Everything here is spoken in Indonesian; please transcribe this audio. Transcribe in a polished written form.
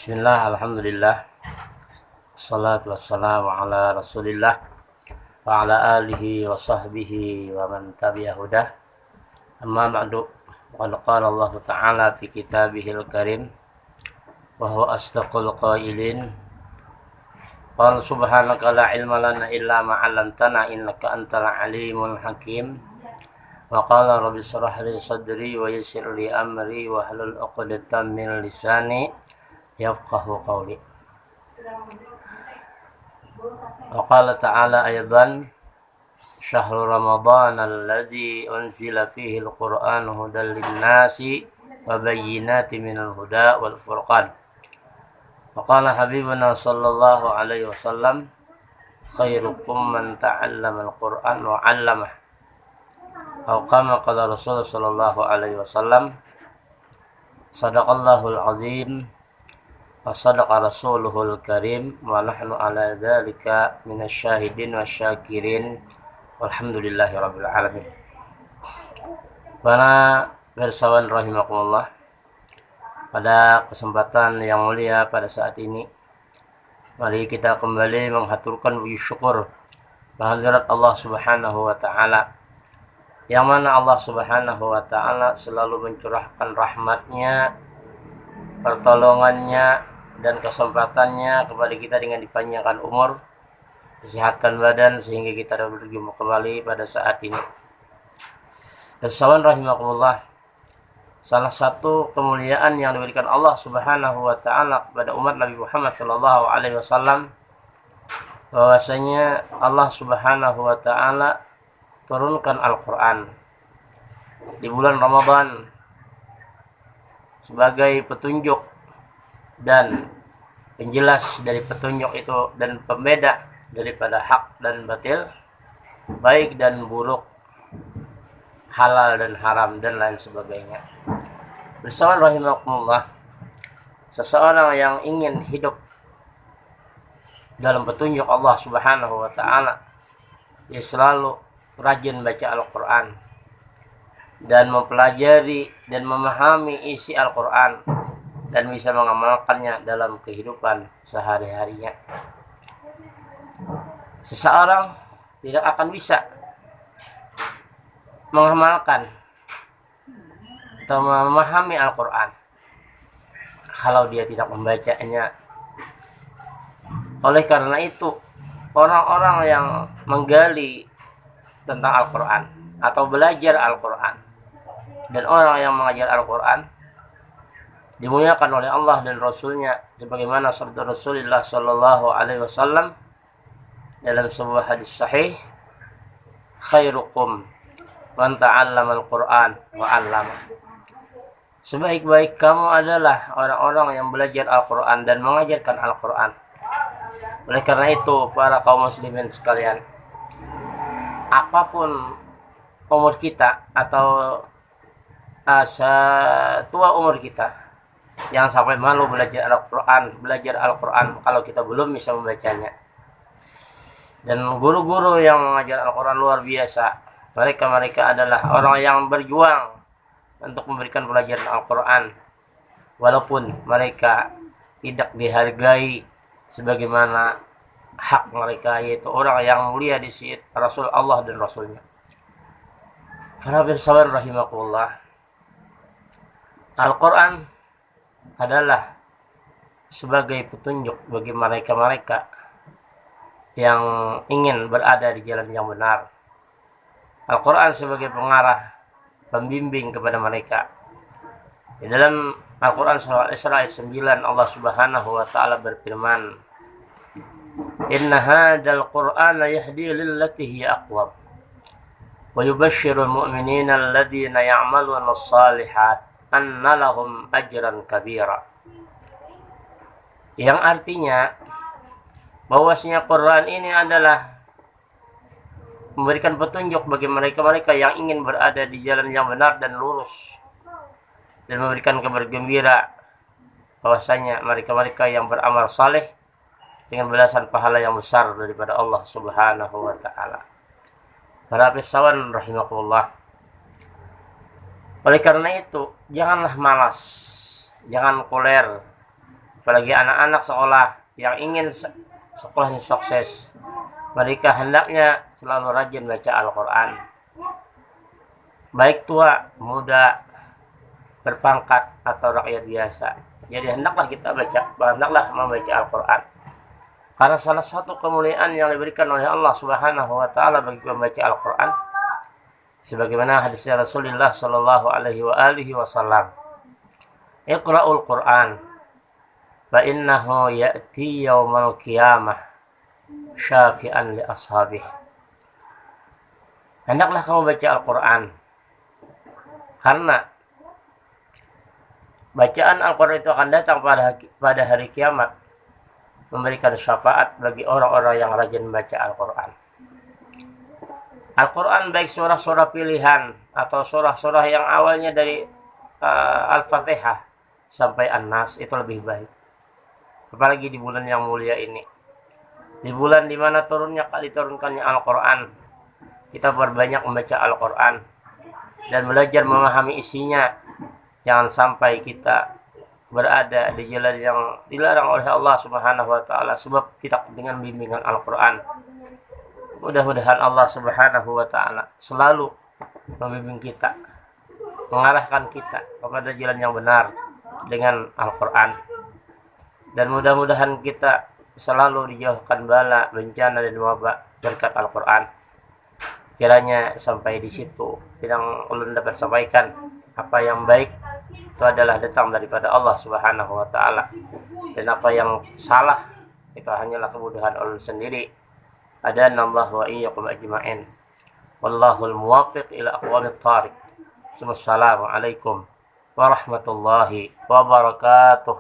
Bismillah, alhamdulillah, salatu wassalamu ala rasulillah wa ala alihi wa sahbihi wa man tabi'ah hudah. Amma ba'du, qad qala Allah Ta'ala fi kitabihil karim wa huwa asdaqul qailin. Qala subhanaka la ilma lana illa ma 'allamtana innaka antal alimul hakim. Wa qala rabbi shrah li sadri wa yassir li amri wa hlul 'uqdatam min lisani yafqahu qawli. Wa qala ta'ala aydan syahrul ramadhan alladzi unzila fihi al-Qur'anu hudan lin-nasi wa bayyinatin minal huda wal furqan. Wa qala habibuna sallallahu alaihi wasallam khairukum man ta'allama al-Qur'an wa 'allamah. Aw kama qala Rasul sallallahu alaihi wasallam sadaqallahul azim wa sadaqa rasuluhul karim wa nahnu ala dzalika minasyahidin wasyakirin walhamdulillahi rabbil alamin. Para bersawan rahimakumullah, pada kesempatan yang mulia pada saat ini mari kita kembali menghaturkan puji syukur kehadirat Allah Subhanahu wa taala, yang mana Allah Subhanahu wa taala selalu mencurahkan rahmatnya, pertolongannya dan kesempatannya kepada kita dengan dipanjangkan umur, disehatkan badan sehingga kita dapat berjumpa kembali pada saat ini. Bersawan rahimakumullah, salah satu kemuliaan yang diberikan Allah Subhanahu wa taala kepada umat Nabi Muhammad sallallahu alaihi wasallam, bahwasanya Allah Subhanahu wa taala turunkan Al-Qur'an di bulan Ramadan sebagai petunjuk dan penjelas dari petunjuk itu dan pembeda daripada hak dan batil, baik dan buruk, halal dan haram dan lain sebagainya. Bersamaan rahimakumullah, seseorang yang ingin hidup dalam petunjuk Allah Subhanahu wa taala, dia selalu rajin baca Al-Qur'an dan mempelajari dan memahami isi Al-Qur'an dan bisa mengamalkannya dalam kehidupan sehari-harinya. Seseorang tidak akan bisa mengamalkan atau memahami Al-Qur'an kalau dia tidak membacanya. Oleh karena itu, orang-orang yang menggali tentang Al-Qur'an atau belajar Al-Qur'an dan orang yang mengajar Al-Qur'an dimuliakan oleh Allah dan Rasulnya, sebagaimana sabda Rasulullah sallallahu alaihi wasallam dalam sebuah hadis sahih, khairukum man ta'allama al-Qur'an wa 'allama. Sebaik-baik kamu adalah orang-orang yang belajar Al-Qur'an dan mengajarkan Al-Qur'an. Oleh karena itu, para kaum muslimin sekalian, apapun umur kita atau tua umur kita, jangan sampai malu belajar Al-Qur'an kalau kita belum bisa membacanya. Dan guru-guru yang mengajar Al-Qur'an luar biasa. Mereka adalah orang yang berjuang untuk memberikan pelajaran Al-Qur'an, walaupun mereka tidak dihargai sebagaimana hak mereka, yaitu orang yang mulia di sisi Rasul Allah dan Rasulnya. Para bersahabat rahimakumullah, Al-Qur'an adalah sebagai petunjuk bagi mereka-mereka yang ingin berada di jalan yang benar. Al-Qur'an sebagai pengarah, pembimbing kepada mereka. Di dalam Al-Qur'an surah Al-Isra ayat 9, Allah Subhanahu wa taala berfirman, "Inna hadzal Qur'ana yahdi lillati hiya aqwam wa yubashshirul mu'minina alladziina ya'maluna as-shalihat anna lahum ajran kabira." Yang artinya bahwasanya Quran ini adalah memberikan petunjuk bagi mereka-mereka yang ingin berada di jalan yang benar dan lurus, dan memberikan kabar gembira bahwasanya mereka-mereka yang beramal saleh dengan balasan pahala yang besar daripada Allah Subhanahu wa taala. Para pesawan rahimakumullah, oleh karena itu janganlah malas, jangan koler apalagi anak-anak sekolah yang ingin sekolahnya sukses, mereka hendaknya selalu rajin baca Al-Quran, baik tua, muda, berpangkat atau rakyat biasa. Jadi hendaklah membaca Al-Quran. Karena salah satu kemuliaan yang diberikan oleh Allah Subhanahu wa taala bagi pembaca Al-Quran, sebagaimana hadis Rasulullah sallallahu alaihi wasallam, "Iqra'ul Qur'an fa innahu ya'ti yaumal qiyamah syafi'an li ashabih." Hendaklah kamu baca Al-Quran, karena bacaan Al-Quran itu akan datang pada hari kiamat, memberikan syafaat bagi orang-orang yang rajin membaca Al-Quran. Al-Quran baik surah-surah pilihan atau surah-surah yang awalnya dari Al-Fatihah sampai An-Nas, itu lebih baik. Apalagi di bulan yang mulia ini, di bulan dimana diturunkannya Al-Quran, kita berbanyak membaca Al-Quran dan belajar memahami isinya. Jangan sampai kita berada di jalan yang dilarang oleh Allah Subhanahu wa taala sebab tidak dengan bimbingan Al-Quran. Mudah-mudahan Allah Subhanahu wa taala selalu membimbing kita, mengarahkan kita kepada jalan yang benar dengan Al-Quran. Dan mudah-mudahan kita selalu dijauhkan bala, bencana dan wabak berkat Al-Quran. Kiranya sampai di situ yang ulun dapat sampaikan. Apa yang baik itu adalah datang daripada Allah Subhanahu wa taala, dan apa yang salah itu hanyalah kemudahan ulun sendiri. Adanallahu wa iyyakum ajma'in. Wallahul muwaffiq ila aqwamit thariq. Wassalamu alaikum warahmatullahi wabarakatuh.